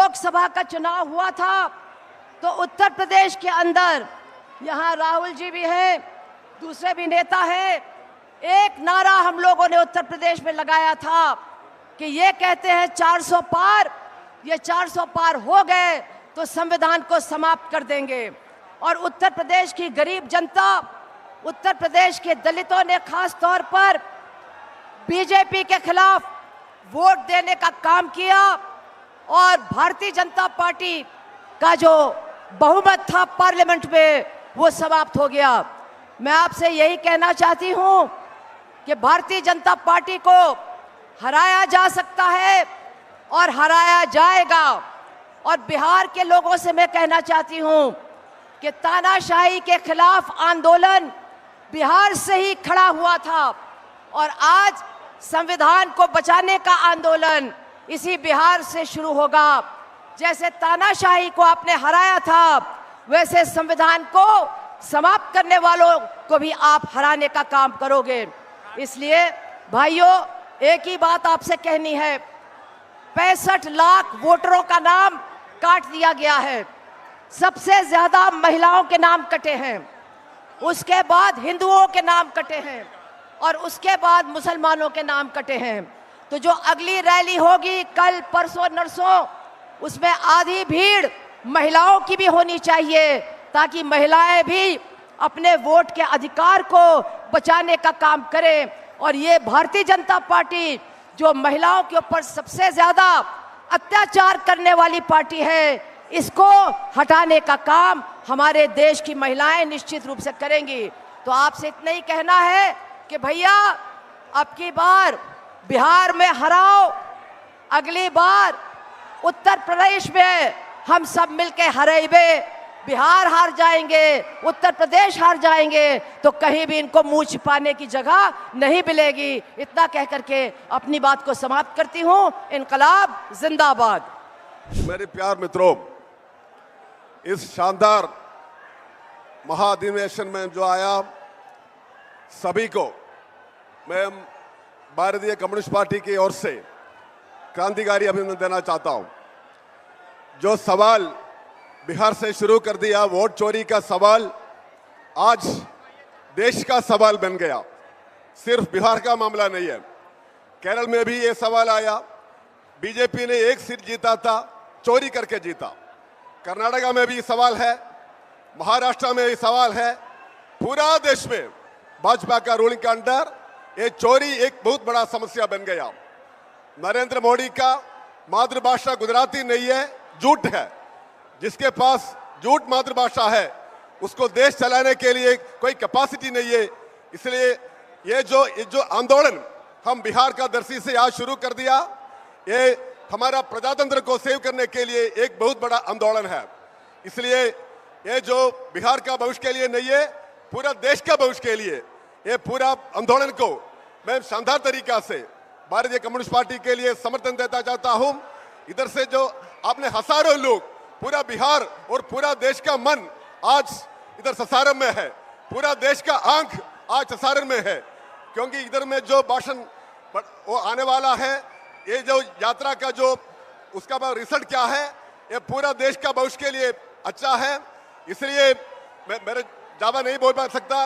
लोकसभा का चुनाव हुआ था तो उत्तर प्रदेश के अंदर, यहाँ राहुल जी भी हैं, दूसरे भी नेता हैं, एक नारा हम लोगों ने उत्तर प्रदेश में लगाया था कि ये कहते हैं 400 पार, ये 400 पार हो गए तो संविधान को समाप्त कर देंगे। और उत्तर प्रदेश की गरीब जनता, उत्तर प्रदेश के दलितों ने खास तौर पर बीजेपी के खिलाफ वोट देने का काम किया और भारतीय जनता पार्टी का जो बहुमत था पार्लियामेंट में वो समाप्त हो गया। मैं आपसे यही कहना चाहती हूं कि भारतीय जनता पार्टी को हराया जा सकता है और हराया जाएगा। और बिहार के लोगों से मैं कहना चाहती हूं कि तानाशाही के खिलाफ आंदोलन बिहार से ही खड़ा हुआ था और आज संविधान को बचाने का आंदोलन इसी बिहार से शुरू होगा। जैसे तानाशाही को आपने हराया था, वैसे संविधान को समाप्त करने वालों को भी आप हराने का काम करोगे। इसलिए भाइयों, एक ही बात आपसे कहनी है, 65 लाख वोटरों का नाम काट दिया गया है। सबसे ज्यादा महिलाओं के नाम कटे हैं, उसके बाद हिंदुओं के नाम कटे हैं और उसके बाद मुसलमानों के नाम कटे हैं। तो जो अगली रैली होगी कल परसों नरसों, उसमें आधी भीड़ महिलाओं की भी होनी चाहिए ताकि महिलाएं भी अपने वोट के अधिकार को बचाने का काम करें। और ये भारतीय जनता पार्टी जो महिलाओं के ऊपर सबसे ज्यादा अत्याचार करने वाली पार्टी है, इसको हटाने का काम हमारे देश की महिलाएं निश्चित रूप से करेंगी। तो आपसे इतना ही कहना है कि भैया, अब की बार बिहार में हराओ, अगली बार उत्तर प्रदेश में हम सब मिलके हराइबे। बिहार हार जाएंगे, उत्तर प्रदेश हार जाएंगे तो कहीं भी इनको मुंह छिपाने की जगह नहीं मिलेगी। इतना कह करके अपनी बात को समाप्त करती हूं। इनकलाब जिंदाबाद। मेरे प्यार मित्रों, इस शानदार महाधिवेशन में जो आया सभी को मैं भारतीय कम्युनिस्ट पार्टी की ओर से क्रांतिकारी अभिनंदन देना चाहता हूं। जो सवाल बिहार से शुरू कर दिया, वोट चोरी का सवाल आज देश का सवाल बन गया। सिर्फ बिहार का मामला नहीं है, केरल में भी ये सवाल आया। बीजेपी ने एक सीट जीता था, चोरी करके जीता। कर्नाटका में भी सवाल है, महाराष्ट्र में भी सवाल है। पूरा देश में भाजपा का रूलिंग के अंडर ये चोरी एक बहुत बड़ा समस्या बन गया। नरेंद्र मोदी का मातृभाषा गुजराती नहीं है, झूठ है। जिसके पास झूठ मातृभाषा है उसको देश चलाने के लिए कोई कैपेसिटी नहीं है। इसलिए ये जो आंदोलन हम बिहार का दर्शी से आज शुरू कर दिया, ये हमारा प्रजातंत्र को सेव करने के लिए एक बहुत बड़ा आंदोलन है। इसलिए ये जो बिहार का भविष्य के लिए नहीं है, पूरा देश का भविष्य के लिए ये पूरा आंदोलन को मैं शानदार तरीका से भारतीय कम्युनिस्ट पार्टी के लिए समर्थन देता चाहता हूं। इधर से जो आपने हजारों लोग, पूरा बिहार और पूरा देश का मन आज इधर सासाराम में है, पूरा देश का आंख आज सासाराम में है, क्योंकि इधर में जो भाषण वो आने वाला है, ये जो यात्रा का जो उसका रिजल्ट क्या है, ये पूरा देश का भविष्य के लिए अच्छा है। इसलिए मैं मेरे ज्यादा नहीं बोल पा सकता।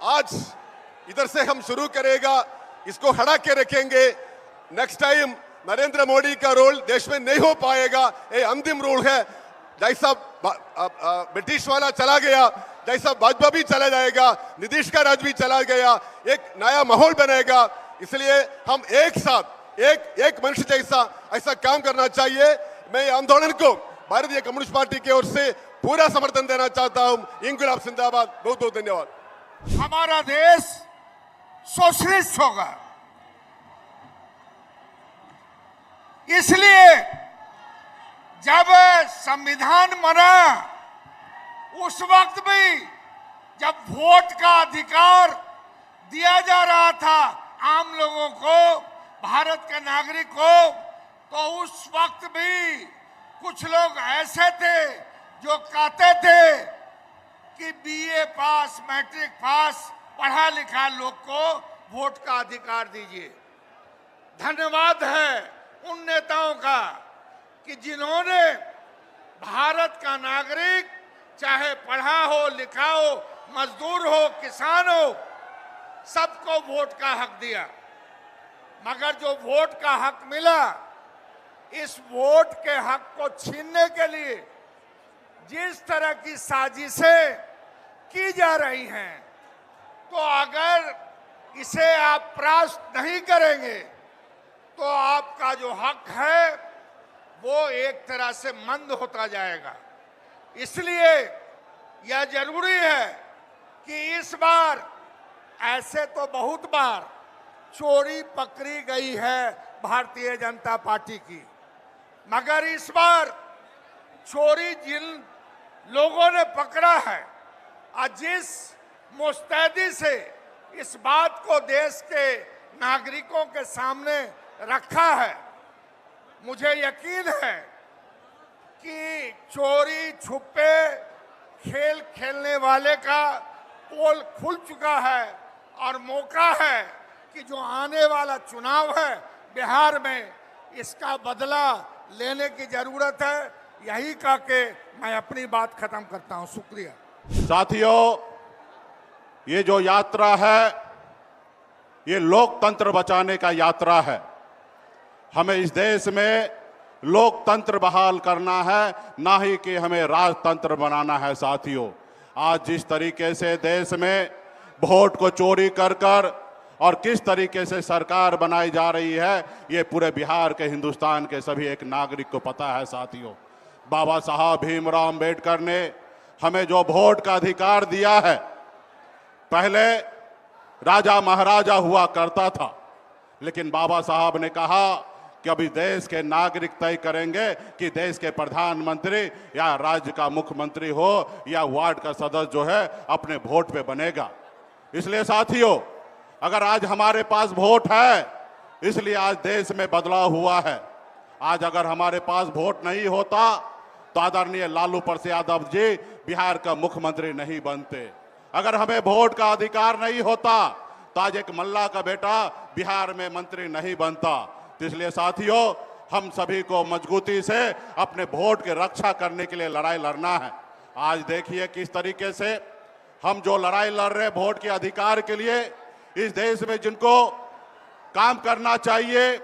आज इधर से हम शुरू करेगा, इसको हटा के रखेंगे। नेक्स्ट टाइम नरेंद्र मोदी का रोल देश में नहीं हो पाएगा, ये अंतिम रोल है। जैसा ब्रिटिश वाला चला गया, जैसा भाजपा भी चला जाएगा, नीतीश का राज भी चला गया, एक नया माहौल बनेगा। इसलिए हम एक साथ एक मनुष्य जैसा ऐसा काम करना चाहिए। मैं आंदोलन को भारतीय कम्युनिस्ट पार्टी की ओर से पूरा समर्थन देना चाहता हूं। इंकलाब जिंदाबाद। बहुत बहुत धन्यवाद। हमारा देश सोशलिस्ट होगा, इसलिए जब संविधान बना उस वक्त भी जब वोट का अधिकार दिया जा रहा था आम लोगों को, भारत के नागरिक को, तो उस वक्त भी कुछ लोग ऐसे थे जो कहते थे कि बीए पास, मैट्रिक पास पढ़ा लिखा लोग को वोट का अधिकार दीजिए। धन्यवाद है उन नेताओं का कि जिन्होंने भारत का नागरिक, चाहे पढ़ा हो, लिखा हो, मजदूर हो, किसान हो, सबको वोट का हक दिया। मगर जो वोट का हक मिला, इस वोट के हक को छीनने के लिए जिस तरह की साजिशें की जा रही हैं, तो अगर इसे आप परास्त नहीं करेंगे तो आपका जो हक है वो एक तरह से मंद होता जाएगा। इसलिए यह जरूरी है कि इस बार, ऐसे तो बहुत बार चोरी पकड़ी गई है भारतीय जनता पार्टी की, मगर इस बार चोरी जिन लोगों ने पकड़ा है और जिस मुस्तैदी से इस बात को देश के नागरिकों के सामने रखा है, मुझे यकीन है कि चोरी छुपे खेल खेलने वाले का पोल खुल चुका है और मौका है कि जो आने वाला चुनाव है बिहार में, इसका बदला लेने की जरूरत है। यही कह के मैं अपनी बात खत्म करता हूं। शुक्रिया। साथियों, ये जो यात्रा है, ये लोकतंत्र बचाने का यात्रा है। हमें इस देश में लोकतंत्र बहाल करना है, ना ही कि हमें राजतंत्र बनाना है। साथियों, आज जिस तरीके से देश में वोट को चोरी कर कर और किस तरीके से सरकार बनाई जा रही है, ये पूरे बिहार के, हिंदुस्तान के सभी एक नागरिक को पता है। साथियों, बाबा साहब भीमराव अंबेडकर ने हमें जो वोट का अधिकार दिया है, पहले राजा महाराजा हुआ करता था, लेकिन बाबा साहब ने कहा कि अभी देश के नागरिक तय करेंगे कि देश के प्रधानमंत्री या राज्य का मुख्यमंत्री हो या वार्ड का सदस्य जो है अपने वोट पे बनेगा। इसलिए साथियों, अगर आज हमारे पास वोट है, इसलिए आज देश में बदलाव हुआ है। आज अगर हमारे पास वोट नहीं होता तो आदरणीय लालू प्रसाद यादव जी बिहार का मुख्यमंत्री नहीं बनते। अगर हमें वोट का अधिकार नहीं होता तो आज एक मल्ला का बेटा बिहार में मंत्री नहीं बनता। तो इसलिए साथियों, हम सभी को मजबूती से अपने वोट की रक्षा करने के लिए लड़ाई लड़ना है। आज देखिए किस तरीके से हम जो लड़ाई लड़ रहे हैं वोट के अधिकार के लिए, इस देश में जिनको काम करना चाहिए,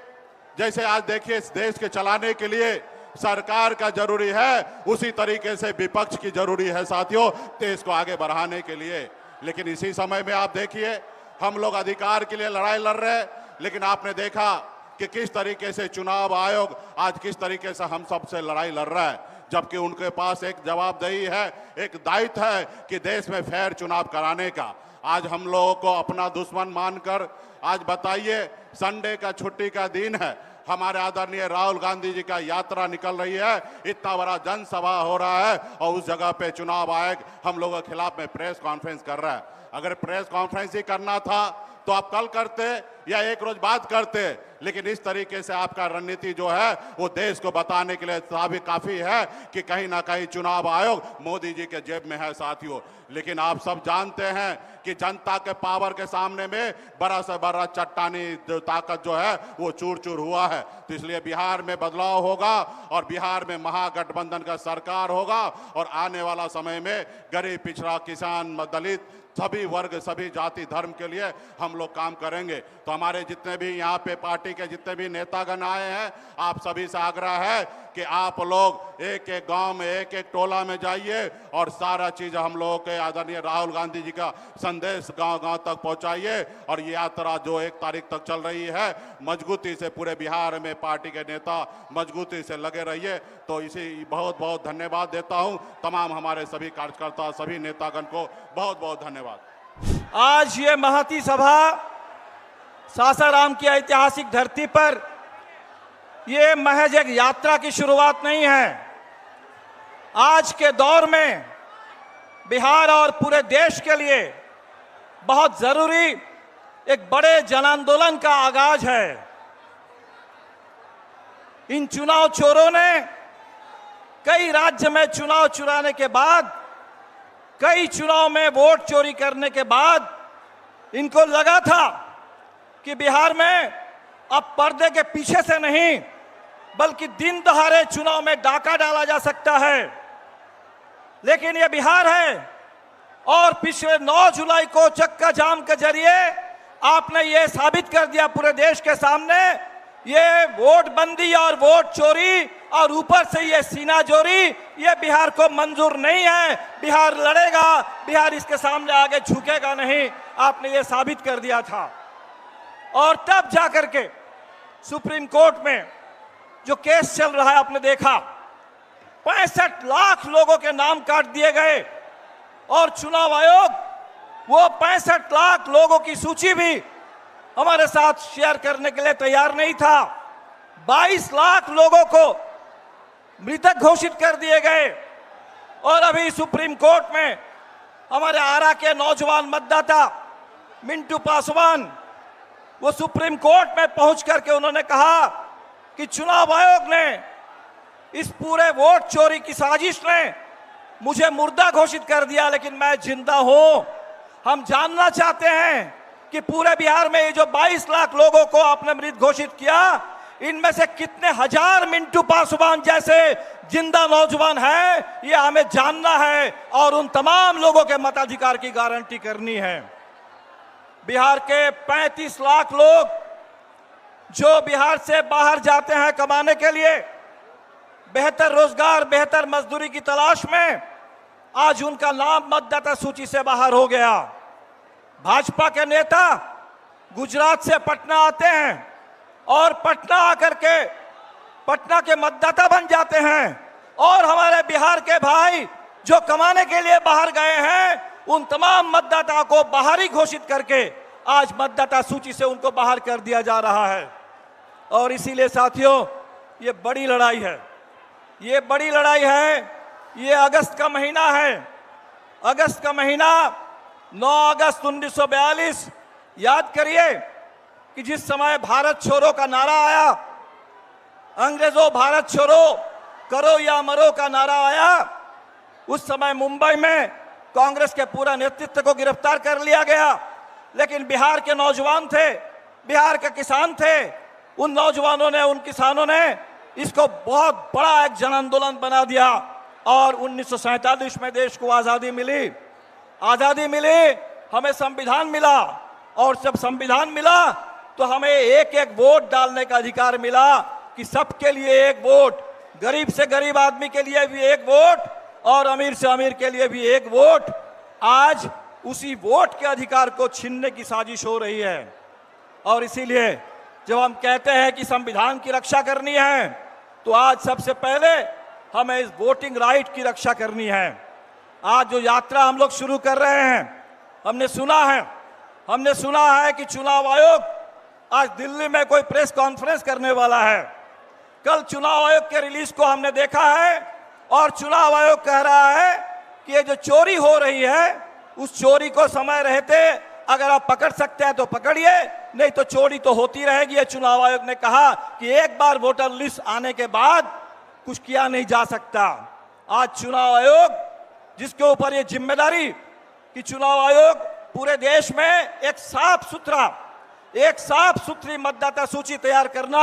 जैसे आज देखिए इस देश के चलाने के लिए सरकार का जरूरी है, उसी तरीके से विपक्ष की जरूरी है साथियों, देश को आगे बढ़ाने के लिए। लेकिन इसी समय में आप देखिए हम लोग अधिकार के लिए लड़ाई लड़ रहे हैं, लेकिन आपने देखा कि किस तरीके से चुनाव आयोग आज किस तरीके से हम सबसे लड़ाई लड़ रहा है, जबकि उनके पास एक जवाबदेही है, एक दायित्व है कि देश में फेयर चुनाव कराने का। आज हम लोगों को अपना दुश्मन मानकर, आज बताइए संडे का छुट्टी का दिन है, हमारे आदरणीय राहुल गांधी जी का यात्रा निकल रही है, इतना बड़ा जनसभा हो रहा है और उस जगह पे चुनाव आयोग हम लोगों के खिलाफ में प्रेस कॉन्फ्रेंस कर रहा है। अगर प्रेस कॉन्फ्रेंस ही करना था तो आप कल करते या एक रोज बाद करते, लेकिन इस तरीके से आपका रणनीति जो है वो देश को बताने के लिए काफी है कि कहीं ना कहीं चुनाव आयोग मोदी जी के जेब में है साथियों। लेकिन आप सब जानते हैं कि जनता के पावर के सामने में बड़ा से बड़ा चट्टानी ताकत जो है वो चूर चूर हुआ है। तो इसलिए बिहार में बदलाव होगा और बिहार में महागठबंधन का सरकार होगा और आने वाला समय में गरीब, पिछड़ा, किसान, दलित, सभी वर्ग, सभी जाति, धर्म के लिए हम लोग काम करेंगे। तो हमारे जितने भी यहाँ पे पार्टी के जितने भी नेतागण आए हैं, आप सभी से आग्रह है कि आप लोग एक एक गांव में, एक एक टोला में जाइए और सारा चीज हम लोगों के आदरणीय राहुल गांधी जी का संदेश गांव-गांव तक पहुंचाइए। और ये यात्रा जो 1 तारीख तक चल रही है, मजबूती से पूरे बिहार में पार्टी के नेता मजबूती से लगे रहिए। तो इसी बहुत बहुत धन्यवाद देता हूं तमाम हमारे सभी कार्यकर्ता, सभी नेतागण को बहुत बहुत धन्यवाद। आज ये महती सभा सासाराम की ऐतिहासिक धरती पर ये महज एक यात्रा की शुरुआत नहीं है। आज के दौर में बिहार और पूरे देश के लिए बहुत जरूरी एक बड़े जन आंदोलन का आगाज है। इन चुनाव चोरों ने कई राज्य में चुनाव चुराने के बाद, कई चुनाव में वोट चोरी करने के बाद इनको लगा था कि बिहार में अब पर्दे के पीछे से नहीं बल्कि दिन दहाड़े चुनाव में डाका डाला जा सकता है। लेकिन यह बिहार है और पिछले 9 जुलाई को चक्का जाम के जरिए आपने ये साबित कर दिया पूरे देश के सामने, ये वोट बंदी और वोट चोरी और ऊपर से ये सीना जोरी, ये बिहार को मंजूर नहीं है। बिहार लड़ेगा, बिहार इसके सामने आगे झुकेगा नहीं, आपने ये साबित कर दिया था। और तब जाकर के सुप्रीम कोर्ट में जो केस चल रहा है, आपने देखा 65 लाख लोगों के नाम काट दिए गए और चुनाव आयोग वो 65 लाख लोगों की सूची भी हमारे साथ शेयर करने के लिए तैयार नहीं था। 22 लाख लोगों को मृतक घोषित कर दिए गए और अभी सुप्रीम कोर्ट में हमारे आरा के नौजवान मतदाता मिंटू पासवान वो सुप्रीम कोर्ट में पहुंच करके उन्होंने कहा कि चुनाव आयोग ने इस पूरे वोट चोरी की साजिश ने मुझे मुर्दा घोषित कर दिया, लेकिन मैं जिंदा हूं। हम जानना चाहते हैं कि पूरे बिहार में ये जो 22 लाख लोगों को आपने मृत घोषित किया, इनमें से कितने हजार मिंटू पासवान जैसे जिंदा नौजवान हैं, ये हमें जानना है और उन तमाम लोगों के मताधिकार की गारंटी करनी है। बिहार के 35 लाख लोग जो बिहार से बाहर जाते हैं कमाने के लिए, बेहतर रोजगार, बेहतर मजदूरी की तलाश में, आज उनका नाम मतदाता सूची से बाहर हो गया। भाजपा के नेता गुजरात से पटना आते हैं और पटना आकर के पटना के मतदाता बन जाते हैं और हमारे बिहार के भाई जो कमाने के लिए बाहर गए हैं, उन तमाम मतदाताओं को बाहरी घोषित करके आज मतदाता सूची से उनको बाहर कर दिया जा रहा है। और इसीलिए साथियों, ये बड़ी लड़ाई है, ये बड़ी लड़ाई है। ये अगस्त का महीना है, अगस्त का महीना 9 अगस्त 1942। याद करिए कि जिस समय भारत छोड़ो का नारा आया, अंग्रेजों भारत छोड़ो करो या मरो का नारा आया, उस समय मुंबई में कांग्रेस के पूरा नेतृत्व को गिरफ्तार कर लिया गया। लेकिन बिहार के नौजवान थे, बिहार के किसान थे, उन नौजवानों ने, उन किसानों ने इसको बहुत बड़ा एक जन आंदोलन बना दिया और 1947 में देश को आजादी मिली। आजादी मिली, हमें संविधान मिला और जब संविधान मिला तो हमें एक एक वोट डालने का अधिकार मिला कि सबके लिए एक वोट, गरीब से गरीब आदमी के लिए भी एक वोट और अमीर से अमीर के लिए भी एक वोट। आज उसी वोट के अधिकार को छीनने की साजिश हो रही है। और इसीलिए जब हम कहते हैं कि संविधान की रक्षा करनी है, तो आज सबसे पहले हमें इस वोटिंग राइट की रक्षा करनी है। आज जो यात्रा हम लोग शुरू कर रहे हैं, हमने सुना है कि चुनाव आयोग आज दिल्ली में कोई प्रेस कॉन्फ्रेंस करने वाला है। कल चुनाव आयोग के रिलीज को हमने देखा है और चुनाव आयोग कह रहा है कि ये जो चोरी हो रही है, उस चोरी को समय रहते अगर आप पकड़ सकते हैं तो पकड़िए, नहीं तो चोरी तो होती रहेगी। चुनाव आयोग ने कहा कि एक बार वोटर लिस्ट आने के बाद कुछ किया नहीं जा सकता। आज चुनाव आयोग, जिसके ऊपर ये जिम्मेदारी कि चुनाव आयोग पूरे देश में एक साफ सुथरी मतदाता सूची तैयार करना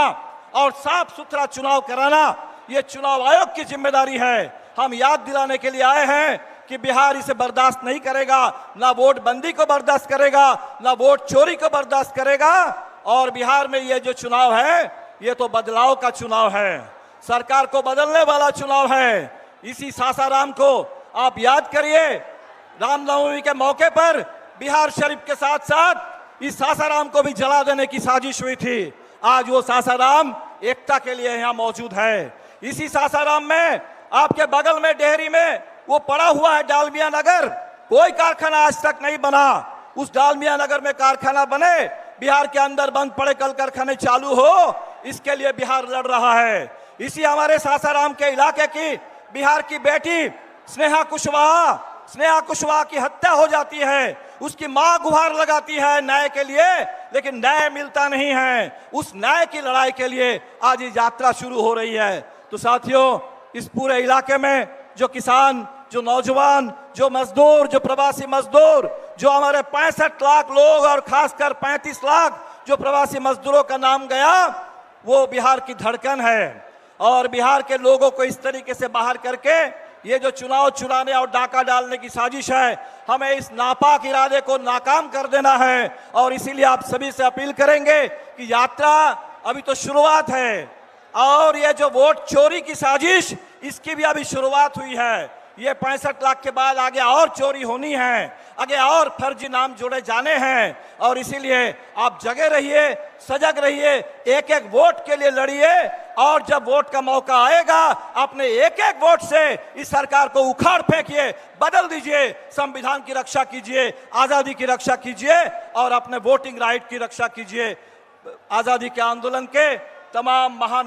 और साफ सुथरा चुनाव कराना, ये चुनाव आयोग की जिम्मेदारी है। हम याद दिलाने के लिए आए हैं कि बिहार इसे बर्दाश्त नहीं करेगा, ना वोट बंदी को बर्दाश्त करेगा, ना वोट चोरी को बर्दाश्त करेगा। और बिहार में ये जो चुनाव है, ये तो बदलाव का चुनाव है, सरकार को बदलने वाला चुनाव है। इसी सासाराम को आप याद करिए, रामनवमी के मौके पर बिहार शरीफ के साथ साथ इस सासाराम को भी जला देने की साजिश हुई थी। आज वो सासाराम एकता के लिए यहाँ मौजूद है। इसी सासाराम में आपके बगल में डेहरी में वो पड़ा हुआ है डालमिया नगर, कोई कारखाना आज तक नहीं बना। उस डालमिया नगर में कारखाना बने, बिहार के अंदर बंद पड़े कल कारखाने चालू हो, इसके लिए बिहार लड़ रहा है। इसी हमारे सासाराम के इलाके की बिहार की बेटी स्नेहा कुशवाहा की हत्या हो जाती है। उसकी मां गुहार लगाती है न्याय के लिए, लेकिन न्याय मिलता नहीं है। उस न्याय की लड़ाई के लिए आज ये यात्रा शुरू हो रही है। तो साथियों, इस पूरे इलाके में जो किसान, जो नौजवान, जो मजदूर, जो प्रवासी मजदूर, जो हमारे 65 लाख लोग और खासकर 35 लाख जो प्रवासी मजदूरों का नाम गया, वो बिहार की धड़कन है। और बिहार के लोगों को इस तरीके से बाहर करके ये जो चुनाव चुराने और डाका डालने की साजिश है, हमें इस नापाक इरादे को नाकाम कर देना है। और इसीलिए आप सभी से अपील करेंगे कि यात्रा अभी तो शुरुआत है और ये जो वोट चोरी की साजिश, इसकी भी अभी शुरुआत हुई है। ये 65 लाख के बाद आगे और चोरी होनी है, आगे और फर्जी नाम जोड़े जाने हैं। और इसीलिए आप जगे रहिए, सजग रहिए, एक एक वोट के लिए लड़िए और जब वोट का मौका आएगा अपने एक एक वोट से इस सरकार को उखाड़ फेंकिए, बदल दीजिए, संविधान की रक्षा कीजिए, आजादी की रक्षा कीजिए और अपने वोटिंग राइट की रक्षा कीजिए। आजादी के आंदोलन के तमाम महान